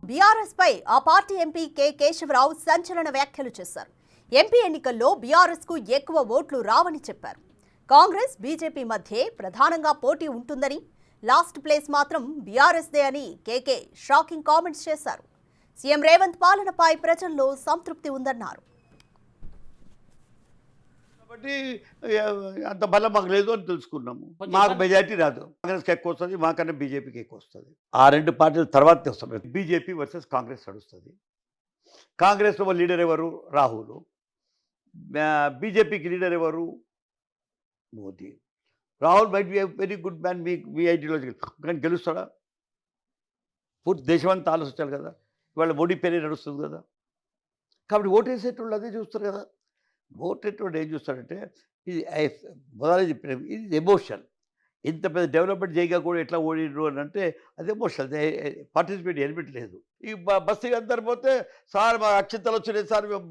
BRS పై ఆ party MP K Keshavarao సంచలన వ్యాఖ్యలు చేశారు. ఎంపీ ఎన్నికల్లో బీఆర్ఎస్ కు ఎక్కువ ఓట్లు రావని చెప్పారు. కాంగ్రెస్ బీజేపీ మధ్య ప్రధానంగా పోటీ ఉంటుందని, లాస్ట్ ప్లేస్ మాత్రం బీఆర్ఎస్ దే అని కేకే షాకింగ్ కామెంట్స్ చేశారు. సీఎం రేవంత్ పాలనపై ప్రజల్లో సంతృప్తి ఉందన్నారు. కాబట్టి అంత బలం మాకు లేదు అని తెలుసుకున్నాము. మాకు మెజారిటీ రాదు. కాంగ్రెస్కి ఎక్కువ వస్తుంది, మాకన్నా బీజేపీకి ఎక్కువ వస్తుంది. ఆ రెండు పార్టీల తర్వాత వస్తాం. బీజేపీ వర్సెస్ కాంగ్రెస్ నడుస్తుంది. కాంగ్రెస్లో లీడర్ ఎవరు? రాహుల్. బీజేపీకి లీడర్ ఎవరు? Modi. Rahul might be very good man, me ideological, కానీ గెలుస్తాడా? పూర్తి దేశమంతా ఆలోచించాలి కదా. ఇవాళ మోడీ పేరే నడుస్తుంది కదా. కాబట్టి ఓటేసేటోళ్ళు అదే చూస్తారు కదా. ఓటేటోడు ఏం చూస్తాడంటే, ఇది మొదలై చెప్పిన ఇది ఎమోషన్. ఇంత పెద్ద డెవలప్మెంట్ చేయగా కూడా ఎట్లా ఓడిరు అని అంటే అది ఎమోషన్. పార్టిసిపేట్ ఎలిమెంట్ లేదు. ఈ బస్సు అందరు పోతే సార్ మా అక్షంతలు వచ్చినాయి సార్, మేము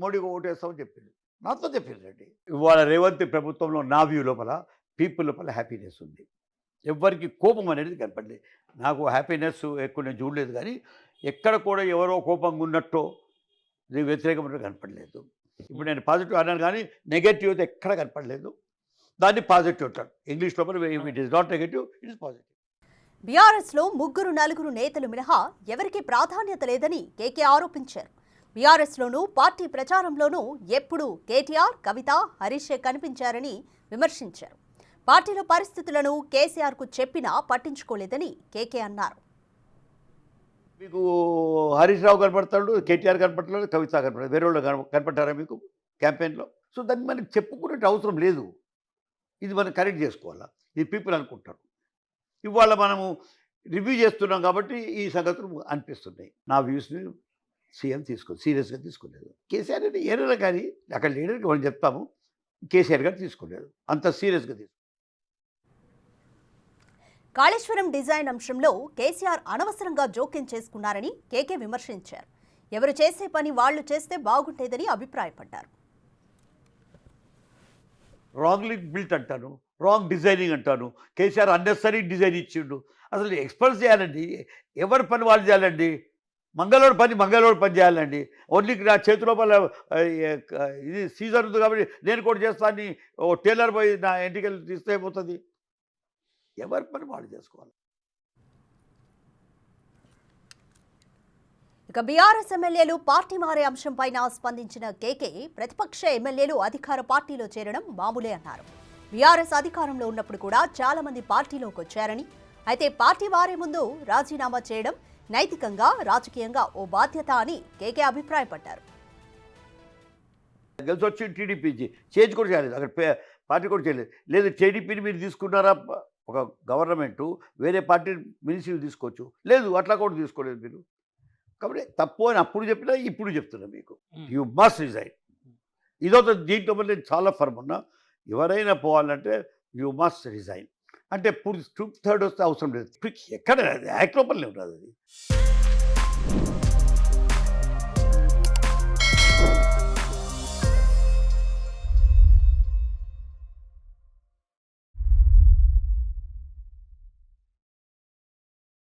మోడీకి ఓటేస్తామని చెప్పింది. నాతో చెప్పిందండి. ఇవాళ రేవంత్ ప్రభుత్వంలో నా వ్యూ లోపల పీపుల్ లోపల హ్యాపీనెస్ ఉంది. ఎవ్వరికి కోపం అనేది కనపడలేదు. నాకు హ్యాపీనెస్ ఎక్కువ నేను చూడలేదు, కానీ ఎక్కడ కూడా ఎవరో కోపంగా ఉన్నట్టో వ్యతిరేకమైన కనపడలేదు. ఇప్పుడు నేను పాజిటివ్ అన్నాను, కానీ నెగటివ్ అయితే ఎక్కడ కనపడలేదు. దాన్ని పాజిటివ్ అంటారు ఇంగ్లీష్ లోపల. It is not negative, it is positive. BRS లో ముగ్గురు నలుగురు నేతలు మినహా ఎవరికి ప్రాధాన్యత లేదని కేకే ఆరోపించారు. బీఆర్ఎస్ లోనూ పార్టీ ప్రచారంలోనూ ఎప్పుడూ కేటీఆర్, కవిత, హరీషే కనిపించారని విమర్శించారు. పార్టీలో పరిస్థితులను కేసీఆర్ కు చెప్పినా పట్టించుకోలేదని కేకే అన్నారు. మీకు హరీష్ రావు కనపడతాడు, కేటీఆర్ కనపడతాడు, కవిత కనపడతాడు. వేరే వాళ్ళు కనపడ్డారా మీకు క్యాంపెయిన్లో? సో దాన్ని మనకి చెప్పుకునే అవసరం లేదు. ఇది మనం కరెక్ట్ చేసుకోవాలా. ఇది పీపుల్ అనుకుంటారు. ఇవాళ మనము రివ్యూ చేస్తున్నాం కాబట్టి ఈ సంగతులు అనిపిస్తున్నాయి. నా వ్యూస్ని సీఎం సీరియస్గా తీసుకోలేదు. కేసీఆర్ అంటే ఏదైనా కానీ అక్కడ లీడర్కి మనం చెప్తాము, కేసీఆర్ గారు తీసుకోలేదు, అంత సీరియస్గా తీసుకున్నారు. కాళేశ్వరం డిజైన్ అంశంలో కేసీఆర్ అనవసరంగా జోక్యం చేసుకున్నారని కేకే విమర్శించారు. ఎవరు చేసే పని వాళ్లు చేస్తే బాగుంటేదని అభిప్రాయపడ్డారు. రాంగ్లీ బిల్ట్ అంటాను, రాంగ్ డిజైనింగ్ అంటాను. కేసీఆర్ అన్నెసరీ డిజైన్ ఇచ్చిండు. అసలు ఎక్స్పర్ట్స్ చేయాలండి, ఎవరి పని వాళ్ళు చేయాలండి. మంగళవారం పని చేయాలండి. ఓన్లీ నా చేతి లోపల ఇది సీజన్ ఉంది కాబట్టి నేను కూడా చేస్తాను, ఓ టైలర్ పోయి నా ఎంటికలు తీస్తే అయిపోతుంది. ఎవరి పని వాళ్ళు చేసుకోవాలి. ఇక బీఆర్ఎస్ ఎమ్మెల్యేలు పార్టీ మారే అంశంపైన స్పందించిన కేకే ప్రతిపక్ష ఎమ్మెల్యేలు అధికార పార్టీలో చేరడం మామూలే అన్నారు. బీఆర్ఎస్ అధికారంలో ఉన్నప్పుడు కూడా చాలా మంది పార్టీలోకి వచ్చారని, అయితే పార్టీ మారే ముందు రాజీనామా చేయడం నైతికంగా, రాజకీయంగా ఓ బాధ్యత అని కేకే అభిప్రాయపడ్డారు. గెలిచి వచ్చి టీడీపీ చేంజ్ కూడా చేయలేదు, అక్కడ పార్టీ కూడా చేయలేదు. లేదు టీడీపీని మీరు తీసుకున్నారా? ఒక గవర్నమెంటు వేరే పార్టీ మినిస్ట్రీలు తీసుకోవచ్చు, లేదు అట్లా కూడా తీసుకోలేదు మీరు. కాబట్టి తప్పు అని అప్పుడు చెప్పినా ఇప్పుడు చెప్తున్నా మీకు, యూ మస్ట్ రిజైన్. ఇదొక దీంట్లో నేను చాలా ఫర్మ్ ఉన్నా. ఎవరైనా పోవాలంటే యూ మస్ట్ రిజైన్. అంటే పూర్తి 2/3 వస్తే అవసరం లేదు. ఎక్కడ యాక్ట్ లోపలనే ఉన్నది అది.